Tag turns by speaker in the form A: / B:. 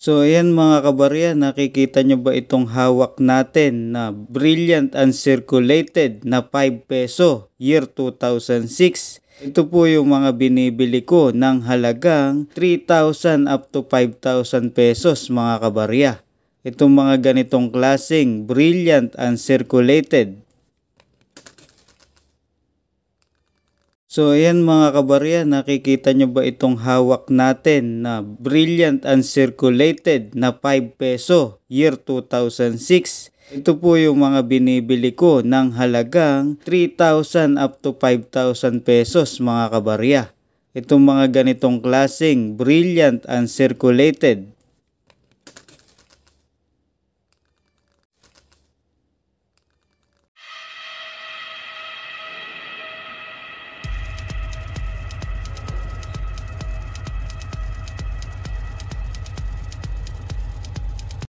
A: So ayan mga kabarya, nakikita nyo ba itong hawak natin na Brilliant Uncirculated na 5 peso year 2006? Ito po yung mga binibili ko ng halagang 3,000 up to 5,000 pesos mga kabarya. Itong mga ganitong klaseng Brilliant Uncirculated. So ayan mga kabarya, nakikita nyo ba itong hawak natin na Brilliant Uncirculated na 5 peso year 2006? Ito po yung mga binibili ko ng halagang 3,000 up to 5,000 pesos mga kabarya. Itong mga ganitong klaseng Brilliant Uncirculated.